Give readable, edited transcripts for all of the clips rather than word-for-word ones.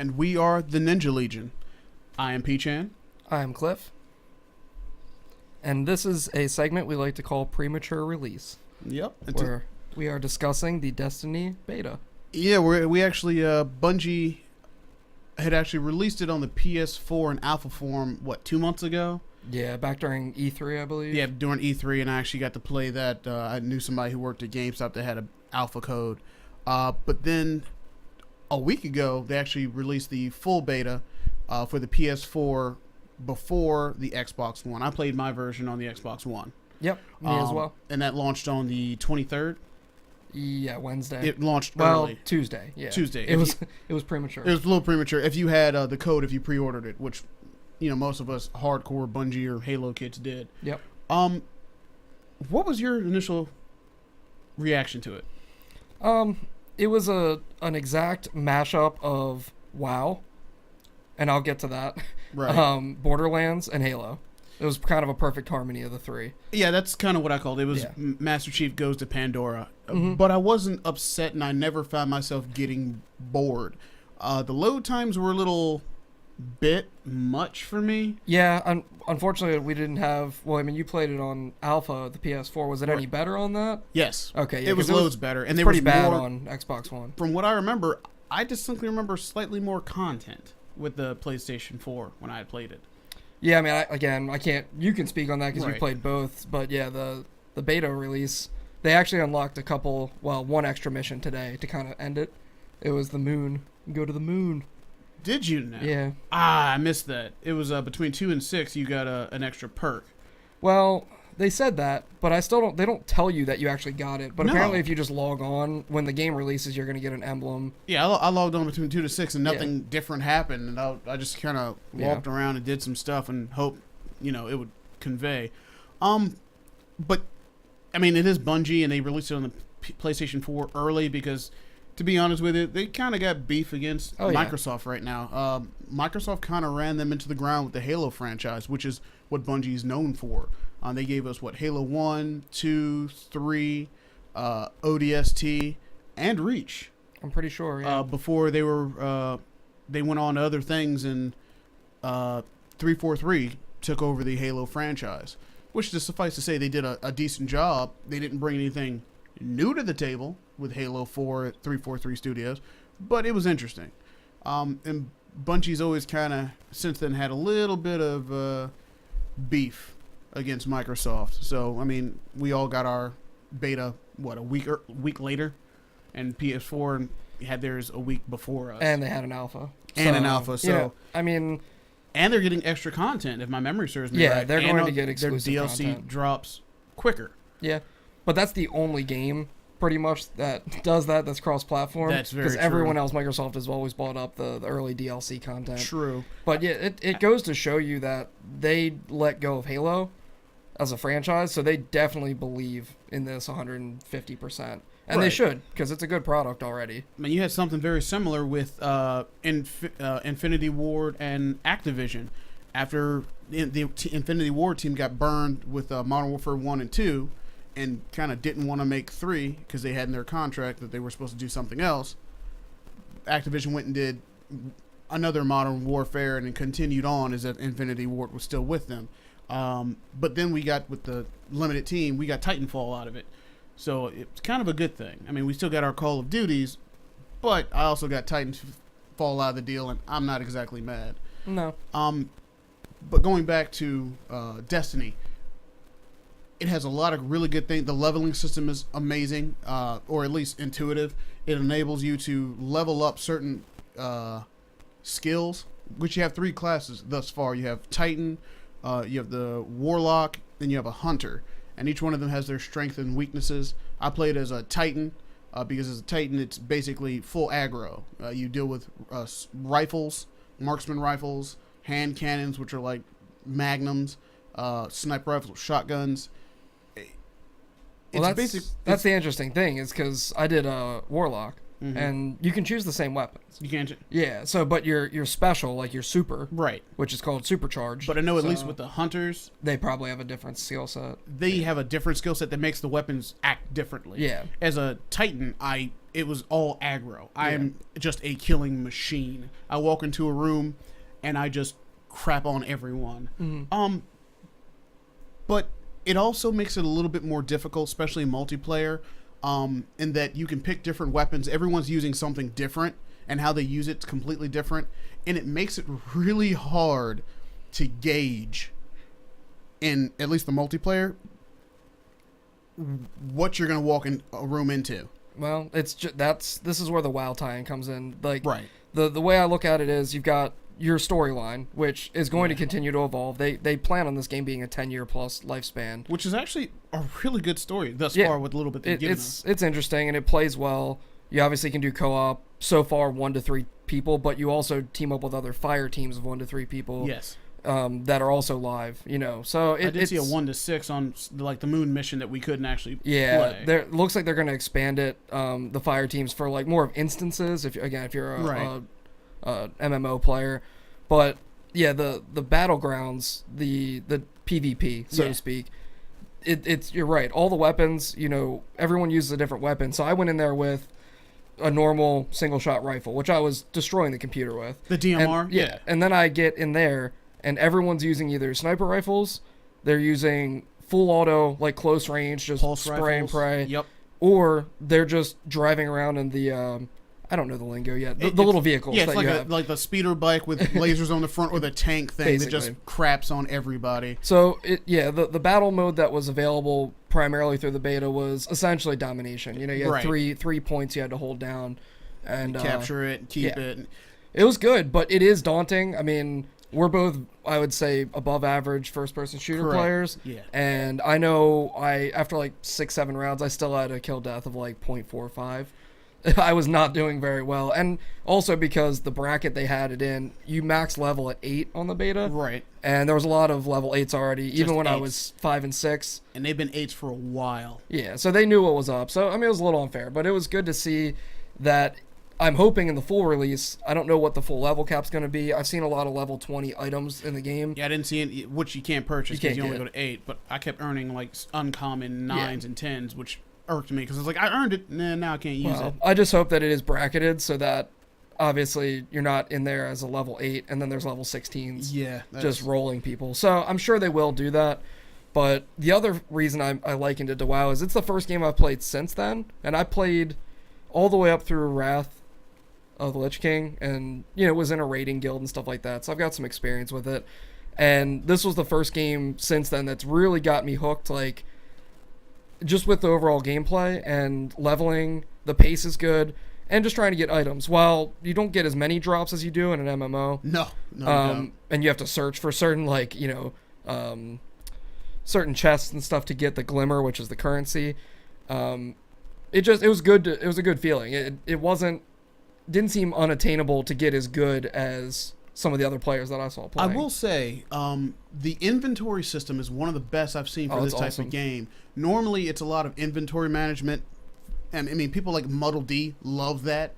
and we are the Ninja Legion. I am P-Chan. I am Cliff. And this is a segment we like to call Premature Release. Yep. Where we are discussing the Destiny beta. Yeah, we actually, Bungie had actually released it on the PS4 in alpha form, 2 months ago? Yeah, back during E3, I believe. Yeah, during E3, and I actually got to play that. I knew somebody who worked at GameStop that had an alpha code. But then a week ago, they actually released the full beta for the PS4 before the Xbox One. I played my version on the Xbox One. Yep, me as well. And that launched on the 23rd. Yeah, Wednesday. It launched early. Tuesday. Yeah, Tuesday. It was premature. It was a little premature. If you had the code, if you pre-ordered it, which most of us hardcore Bungie or Halo kids did. Yep. What was your initial reaction to it? It was an exact mashup of WoW, and I'll get to that. Right. Borderlands and Halo. It was kind of a perfect harmony of the three. Yeah, that's kind of what I called it. It was Master Chief Goes to Pandora. But I wasn't upset, and I never found myself getting bored. The load times were a little bit much for me. Yeah, unfortunately, we didn't have... Well, I mean, you played it on Alpha, the PS4. Was it any better on that? Yes. Okay, yeah. It was loads better. And they pretty was bad more, on Xbox One. From what I remember, I distinctly remember slightly more content with the PlayStation 4 when I had played it. Yeah, I mean, I can't... You can speak on that because Right. you played both. But yeah, the beta release, they actually unlocked one extra mission today to kind of end it. It was the moon. Go to the moon. Did you now? Yeah. I missed that. It was between 2 and 6, you got an extra perk. Well, they said that, but they don't tell you that you actually got it. But No. apparently if you just log on, when the game releases, you're going to get an emblem. Yeah, I logged on between 2 to 6 and nothing different happened. And I just kind of walked around and did some stuff and hoped, it would convey. But, I mean, it is Bungie and they released it on the PlayStation 4 early because, to be honest with you, they kind of got beef against Microsoft right now. Microsoft kind of ran them into the ground with the Halo franchise, which is what Bungie is known for. They gave us, Halo 1, 2, 3, ODST, and Reach. I'm pretty sure, yeah. Before they went on to other things, and 343 took over the Halo franchise, which, to suffice to say, they did a decent job. They didn't bring anything new to the table with Halo 4 at 343 Studios, but it was interesting. And Bungie's always kind of, since then, had a little bit of beef against Microsoft. So, I mean, we all got our beta, a week later, and PS4 had theirs a week before us. And they had an alpha. So, I mean... And they're getting extra content, if my memory serves me right. Yeah, they're going to get exclusive their DLC content. drops quicker. Yeah, but that's the only game, pretty much, that does that, that's cross-platform. That's very true. Because everyone else, Microsoft has always bought up the early DLC content. True. But yeah, it goes to show you that they let go of Halo as a franchise, so they definitely believe in this 150%. And they should, because it's a good product already. I mean, you had something very similar with Infinity Ward and Activision. After the Infinity Ward team got burned with Modern Warfare 1 and 2 and kind of didn't want to make 3 because they had in their contract that they were supposed to do something else, Activision went and did another Modern Warfare and then continued on as if Infinity Ward was still with them. But then we got, with the limited team, we got Titanfall out of it. So it's kind of a good thing. I mean, we still got our Call of Duties, but I also got Titanfall out of the deal, and I'm not exactly mad. No. But going back to Destiny, it has a lot of really good things. The leveling system is amazing, or at least intuitive. It enables you to level up certain skills, which you have 3 classes thus far. You have Titan, you have the Warlock, then you have a Hunter. And each one of them has their strengths and weaknesses. I played as a Titan, because as a Titan, it's basically full aggro. You deal with rifles, marksman rifles, hand cannons, which are like magnums, sniper rifles, shotguns. Well, that's the interesting thing, is because I did a Warlock, and you can choose the same weapons. You can't. Yeah. So, but your special, like your super, right, which is called supercharged. But I know at least with the hunters, they probably have a different skill set. They have a different skill set that makes the weapons act differently. Yeah. As a Titan, I it was all aggro. I am just a killing machine. I walk into a room and I just crap on everyone. But it also makes it a little bit more difficult, especially in multiplayer, in that you can pick different weapons. Everyone's using something different, and how they use it's completely different, and it makes it really hard to gauge, in at least the multiplayer, what you're going to walk in a room into. Well, it's this is where the WoW tie-in comes in. Like, Right. The way I look at it is you've got your storyline, which is going to continue to evolve. They plan on this game being a 10-year plus lifespan, Which is actually a really good story thus Yeah. far with a little bit they've given us. It's interesting and it plays well. You obviously can do co-op so far 1 to 3 people, but you also team up with other fire teams of 1 to 3 people. Yes. That are also live, So I did see a 1 to 6 on like the moon mission that we couldn't actually play. There looks like they're going to expand it, the fire teams, for like more of instances. If you're a MMO player, but yeah, the battlegrounds, the PvP, so to speak. It's you're right. All the weapons, everyone uses a different weapon. So I went in there with a normal single shot rifle, which I was destroying the computer with. The DMR, and, and then I get in there, and everyone's using either sniper rifles, they're using full auto, like close range, just Pulse spray rifles. and pray. Yep. Or they're just driving around in the I don't know the lingo yet. The little vehicles Yeah, it's that like you have. like the speeder bike with lasers on the front, or the tank thing that just Basically. craps on everybody. So the battle mode that was available primarily through the beta was essentially domination. You had Right. three points you had to hold down, and Capture it, keep yeah. it. It was good, but it is daunting. I mean, we're both, I would say, above average first-person shooter Correct. players. Yeah. And I know after like 6-7 rounds, I still had a kill death of like 0.45. I was not doing very well. And also because the bracket they had it in, you max level at 8 on the beta. Right. And there was a lot of level 8s already, even Just when I 8s. was 5 and 6. And they've been 8s for a while. Yeah, so they knew what was up. So, I mean, it was a little unfair, but it was good to see that. I'm hoping in the full release, I don't know what the full level cap's going to be. I've seen a lot of level 20 items in the game. Yeah, I didn't see any, which you can't purchase You because can't you only get go to 8. But I kept earning like uncommon 9s Yeah. and 10s, which irked me because I was like, I earned it. Nah, now I can't use Well, it. I just hope that it is bracketed so that obviously you're not in there as a level 8 and then there's level 16s Yeah. just rolling people. So I'm sure they will do that. But the other reason I likened it to WoW is it's the first game I've played since then. And I played all the way up through Wrath of the Lich King, and was in a raiding guild and stuff like that, so I've got some experience with it. And this was the first game since then that's really got me hooked, like just with the overall gameplay and leveling. The pace is good, and just trying to get items. While you don't get as many drops as you do in an MMO, No, you don't. and you have to search for certain certain chests and stuff to get the glimmer, which is the currency. It was good. It was a good feeling. It didn't seem unattainable to get as good as some of the other players that I saw I playing. will say, the inventory system is one of the best I've seen for Oh, this it's type awesome. of game. Normally, it's a lot of inventory management, and I mean, people like Muddle D love that.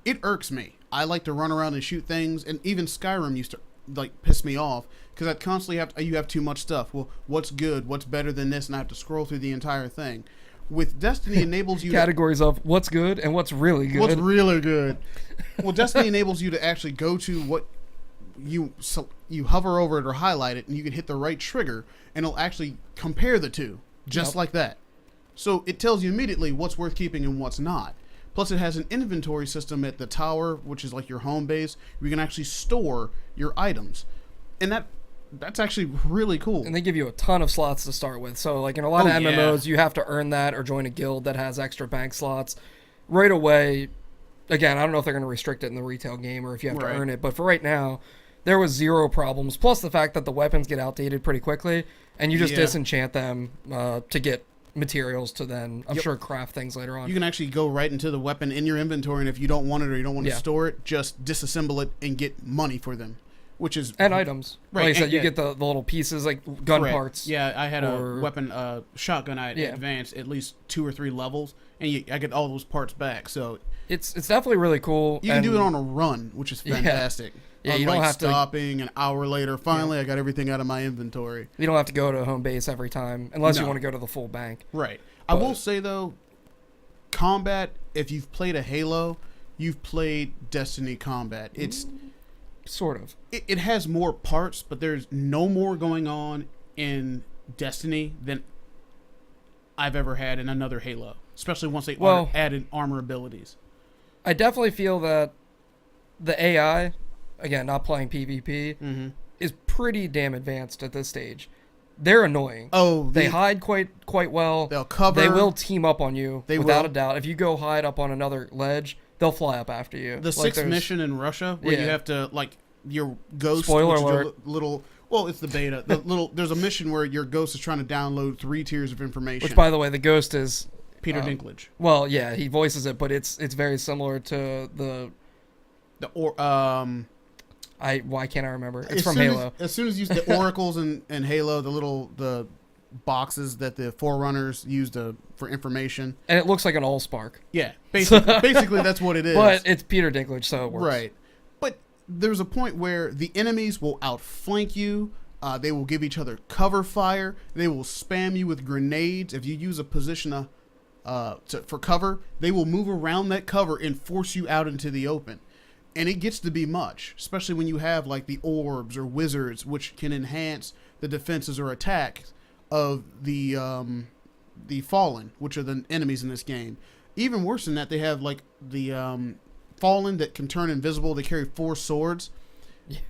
It irks me. I like to run around and shoot things, and even Skyrim used to like piss me off because I'd constantly you have too much stuff. Well, what's good? What's better than this? And I have to scroll through the entire thing. With Destiny enables you Categories of what's good and what's really good. What's really good? Well, Destiny enables you to actually go to what you hover over it or highlight it, and you can hit the right trigger, and it'll actually compare the two just Yep. like that. So it tells you immediately what's worth keeping and what's not. Plus, it has an inventory system at the tower, which is like your home base, where you can actually store your items, and that's actually really cool. And they give you a ton of slots to start with. So, like in a lot of yeah. MMOs, you have to earn that or join a guild that has extra bank slots. Right away, again, I don't know if they're going to restrict it in the retail game or if you have Right. to earn it. But for right now, there was zero problems. Plus the fact that the weapons get outdated pretty quickly, and you just Yeah. disenchant them to get materials to then, I'm Yep. sure, craft things later on. You can actually go right into the weapon in your inventory, and if you don't want it or you don't want to Yeah. store it, just disassemble it and get money for them, which is And items. Right, Like I said, and- you yeah. get the little pieces, like gun Correct. parts. Yeah, I had or- a weapon, shotgun. I Yeah. advanced at least 2 or 3 levels, and I get all those parts back. So It's definitely really cool. you can do it and- on a run, which is Yeah. fantastic. Yeah, you don't Unlike have to- stopping an hour later. Finally, I got everything out of my inventory. You don't have to go to home base every time, unless you No. want to go to the full bank. Right. I But- will say though, combat if you've played a Halo, you've played Destiny Combat. It's Sort of. it has more parts, but there's no more going on in Destiny than I've ever had in another Halo, especially once they added armor abilities. I definitely feel that the AI, again, not playing PvP, is pretty damn advanced at this stage. They're annoying. Oh, they hide quite well. They'll cover. They will team up on you without will. a doubt. If you go hide up on another ledge, they'll fly up after you. The sixth mission in Russia where you have to your ghost. Spoiler which alert. Is your little. Well, it's the beta. There's a mission where your ghost is trying to download 3 tiers of information. Which, by the way, the ghost is Peter Dinklage. Well, yeah, he voices it, but it's very similar to why can't I remember? It's from Halo. As soon as you use the oracles in Halo, the boxes that the Forerunners use for information. And it looks like an Allspark. Yeah, basically that's what it is. But it's Peter Dinklage, so it works. Right. But there's a point where the enemies will outflank you. They will give each other cover fire. They will spam you with grenades. If you use a position for cover, they will move around that cover and force you out into the open. And it gets to be much, especially when you have like the orbs or wizards, which can enhance the defenses or attacks of the fallen, which are the enemies in this game. Even worse than that, they have like the fallen that can turn invisible. They carry 4 swords,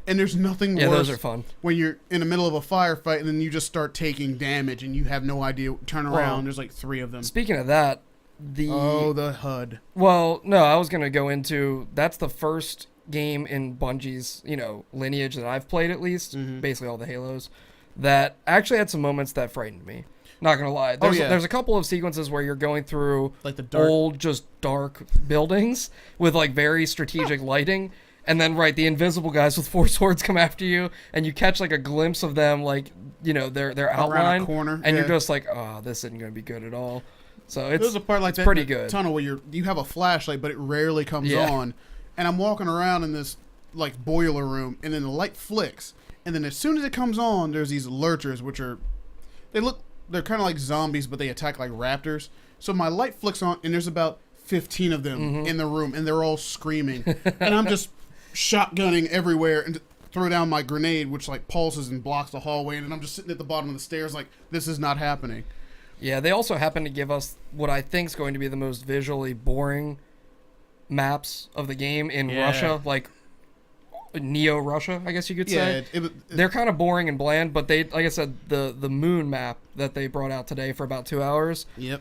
and there's nothing worse. Yeah, those are fun. When you're in the middle of a firefight and then you just start taking damage and you have no idea. Turn around, there's like 3 of them. Speaking of that. The HUD. Well, no, I was going to go into that's the first game in Bungie's, lineage that I've played at least, basically all the Halos, that actually had some moments that frightened me. Not going to lie. There's a couple of sequences where you're going through like the dark, old, just dark buildings with like very strategic lighting. And then, the invisible guys with 4 swords come after you, and you catch like a glimpse of them, their outline, around a corner, and you're just like, oh, this isn't going to be good at all. So there's a part like that pretty in the good tunnel where you have a flashlight, but it rarely comes on. And I'm walking around in this like boiler room, and then the light flicks, and then as soon as it comes on, there's these lurchers, which they're kind of like zombies, but they attack like raptors. So my light flicks on, and there's about 15 of them in the room, and they're all screaming, and I'm just shotgunning everywhere and throw down my grenade, which like pulses and blocks the hallway, and I'm just sitting at the bottom of the stairs like this is not happening. Yeah, they also happen to give us what I think is going to be the most visually boring maps of the game in Russia, like Neo-Russia, I guess you could say. They're kind of boring and bland, but they, like I said, the moon map that they brought out today for about 2 hours. Yep.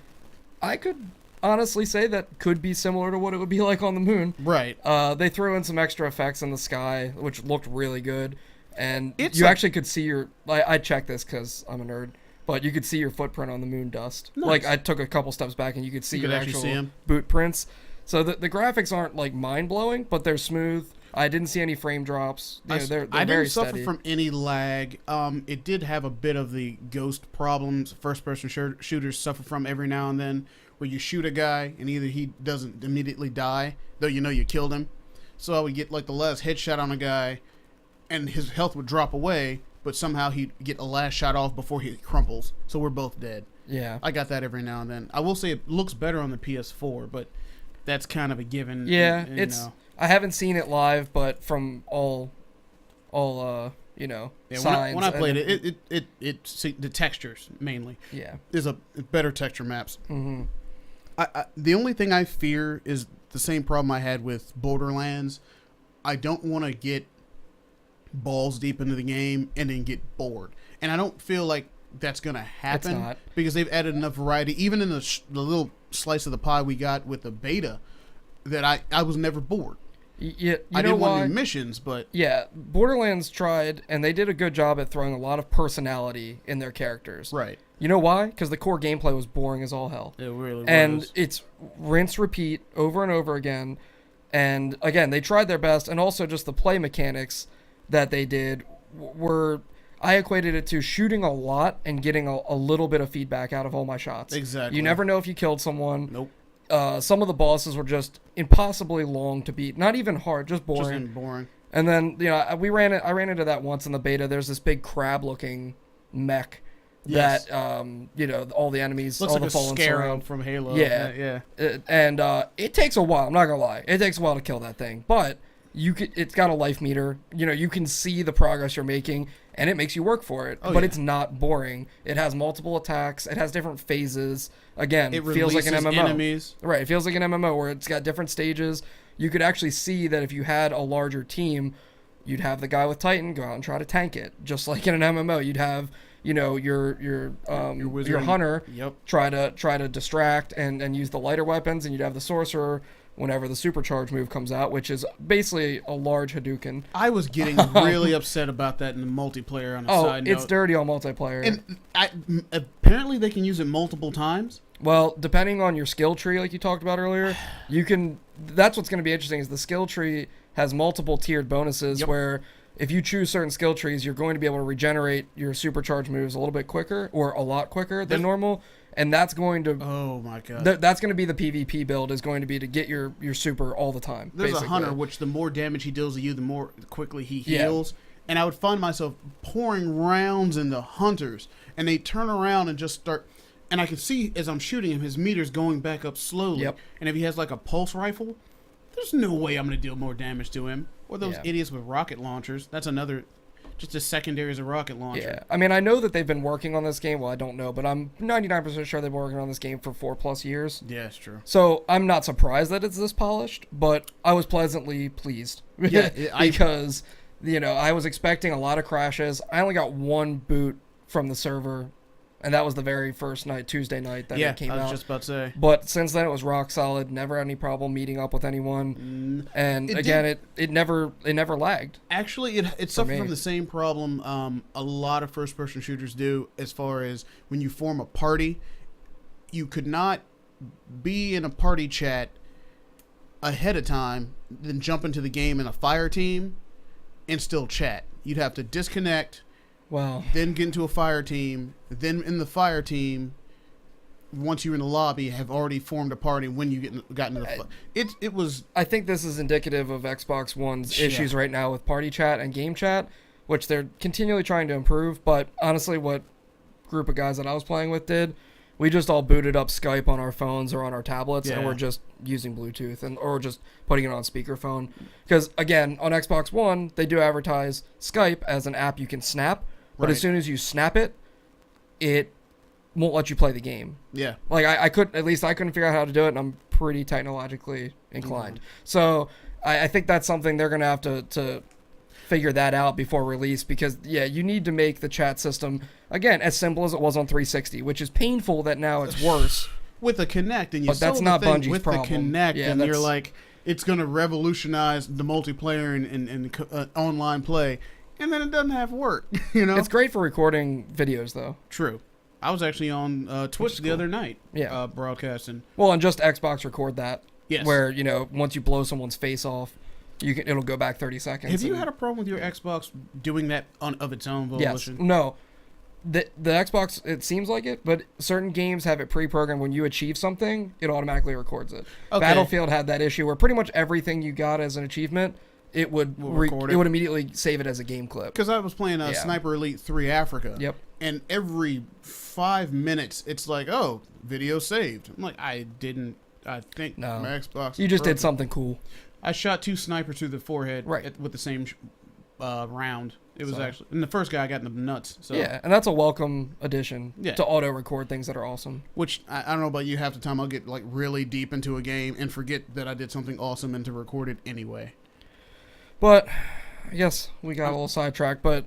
I could honestly say that could be similar to what it would be like on the moon. Right. They threw in some extra effects in the sky, which looked really good, and actually could see your. I checked this because I'm a nerd. But you could see your footprint on the moon dust. Nice. Like, I took a couple steps back and you could see your actual see boot prints. So the graphics aren't, like, mind-blowing, but they're smooth. I didn't see any frame drops. They're I very didn't suffer steady. from any lag. It did have a bit of the ghost problems first-person shooters suffer from every now and then, where you shoot a guy and either he doesn't immediately die, though you killed him. So I would get, like, the last headshot on a guy, and his health would drop away, but somehow he'd get a last shot off before he crumples. So we're both dead. Yeah. I got that every now and then. I will say it looks better on the PS4, but that's kind of a given. Yeah, I haven't seen it live, but from all signs. When I played the textures mainly. Yeah. Is a better texture maps. Mm-hmm. The only thing I fear is the same problem I had with Borderlands. I don't want to get balls deep into the game and then get bored, and I don't feel like that's gonna happen. It's not. Because they've added enough variety, even in the little slice of the pie we got with the beta, that I was never bored. Yeah, I didn't want new missions, but yeah, Borderlands tried, and they did a good job at throwing a lot of personality in their characters. Right. You know why? Because the core gameplay was boring as all hell. It really was. And it's rinse repeat over and over again. And again, they tried their best, and also just the play mechanics that they did I equated it to shooting a lot and getting a little bit of feedback out of all my shots. Exactly. You never know if you killed someone. Nope. Some of the bosses were just impossibly long to beat. Not even hard, just boring. Just boring. And then, I ran into that once in the beta. There's this big crab-looking mech Yes. that all the enemies, Looks all like the a fallen Scarab surround. from Halo. Yeah. Yeah. And it takes a while. I'm not gonna lie, it takes a while to kill that thing, but it's got a life meter. You can see the progress you're making, and it makes you work for it. Oh, but yeah. it's not boring. It has multiple attacks. It has different phases. Again, It feels like an releases MMO. enemies. Right, it feels like an MMO where it's got different stages. You could actually see that if you had a larger team, you'd have the guy with Titan go out and try to tank it, just like in an MMO. You'd have your wizard. hunter Yep. try to distract and use the lighter weapons, and you'd have the sorcerer whenever the supercharge move comes out, which is basically a large Hadouken. I was getting really upset about that in the multiplayer on a side note. It's dirty on multiplayer. And apparently they can use it multiple times. Well, depending on your skill tree, like you talked about earlier, you can. That's what's going to be interesting. Is the skill tree has multiple tiered bonuses where if you choose certain skill trees, you're going to be able to regenerate your supercharge moves a little bit quicker or a lot quicker than normal, and that's going to. Oh my god. That's going to be the PvP build. Is going to be to get your super all the time. There's basically. a hunter, which the more damage he deals to you, the more quickly he heals. And I would find myself pouring rounds into hunters, and they turn around and just start. And I can see as I'm shooting him, his meter's going back up slowly. Yep. And if he has like a pulse rifle, there's no way I'm going to deal more damage to him. Or those Yeah. idiots with rocket launchers. That's another, just a secondary as a rocket launcher. Yeah, I mean, I know that they've been working on this game. Well, I don't know, but I'm 99% sure they've been working on this game for 4+ years. Yeah, it's true. So I'm not surprised that it's this polished, but I was pleasantly pleased. Yeah, because I was expecting a lot of crashes. I only got one boot from the server, and that was the very first night, Tuesday night, that it came I was out. just about to say. But since then, it was rock solid. Never had any problem meeting up with anyone, and it never lagged. Actually, it suffered me. from the same problem a lot of first-person shooters do, as far as when you form a party, you could not be in a party chat ahead of time, then jump into the game in a fire team and still chat. You'd have to disconnect, Wow. then get into a fire team, then in the fire team, once you're in the lobby, have already formed a party when you got into the it was. I think this is indicative of Xbox One's Yeah. issues right now with party chat and game chat, which they're continually trying to improve. But honestly, what group of guys that I was playing with did, we just all booted up Skype on our phones or on our tablets, and Yeah. we're just using Bluetooth or just putting it on speakerphone. Because again, on Xbox One, they do advertise Skype as an app you can snap, but Right. as soon as you snap it, it won't let you play the game. Yeah. Like I couldn't figure out how to do it, and I'm pretty technologically inclined. So I think that's something they're gonna have to figure that out before release, because you need to make the chat system again as simple as it was on 360, which is painful that now it's worse. With the Kinect, and you But that's sold not the thing Bungie's with problem. the Kinect, Yeah, and you're that's- like, it's going to revolutionize the multiplayer and online play, and then it doesn't have work. It's great for recording videos though. True. I was actually on Twitch the cool. other night, Yeah. broadcasting. Well, and just Xbox record that. Yes. Where once you blow someone's face off, it'll go back 30 seconds. Have you and- had a problem with your Xbox doing that of its own Yes. volition? No. The Xbox, it seems like it, but certain games have it pre-programmed. When you achieve something, it automatically records it. Okay. Battlefield had that issue where pretty much everything you got as an achievement, it would record it. it would immediately save it as a game clip. Because I was playing Yeah. Sniper Elite 3 Africa. Yep. And every 5 minutes, it's like, oh, video saved. I'm like, I think No. my Xbox. You is just broken. did something cool. I shot 2 snipers through the forehead Right. with the same round. It was So- actually, and the first guy I got in the nuts. So, Yeah, and that's a welcome addition Yeah. to auto-record things that are awesome. Which I don't know about you. Half the time I'll get like really deep into a game and forget that I did something awesome and to record it anyway. But I guess we got a little sidetracked. But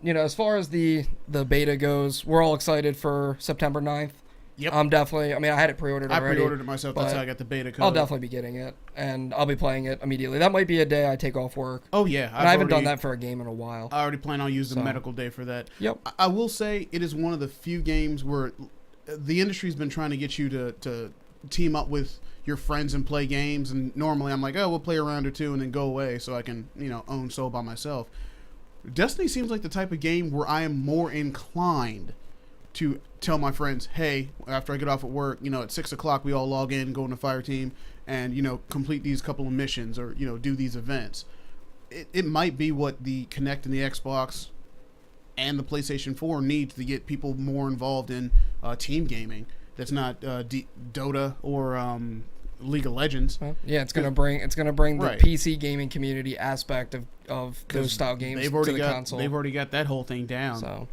as far as the beta goes, we're all excited for September 9th. Yep. I'm definitely. I mean, I had it pre-ordered I already. pre-ordered it myself. That's but how I got the beta code. I'll definitely be getting it, and I'll be playing it immediately. That might be a day I take off work. Oh yeah, And I haven't done that for a game in a while. I already plan on using So. medical day for that. Yep. I will say it is one of the few games where the industry's been trying to get you to team up with your friends and play games. And normally I'm like, oh, we'll play a round or two and then go away so I can, own Soul by myself. Destiny seems like the type of game where I am more inclined to tell my friends, hey, after I get off at work, at 6 o'clock we all log in, go in the fire team, and complete these couple of missions or do these events. It might be what the Kinect and the Xbox and the PlayStation 4 needs to get people more involved in team gaming. That's not Dota or League of Legends. Well, yeah, it's gonna bring the Right. PC gaming community aspect of those style games They've to already the got console. they've already got that whole thing down. So,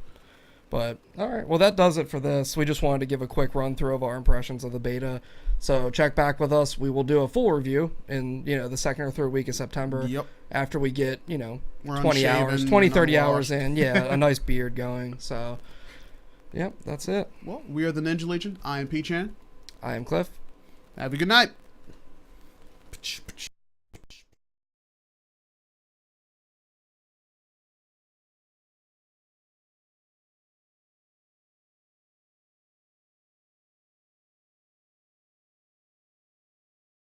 but all right, well that does it for this. We just wanted to give a quick run through of our impressions of the beta. So check back with us. We will do a full review in the second or third week of September. Yep. After we get We're 20 hours, unshaven 20, and 30 hours unwashed. in, yeah, a nice beard going. So, yep, that's it. Well, we are the Ninja Legion. I am P-Chan. I am Cliff. Have a good night.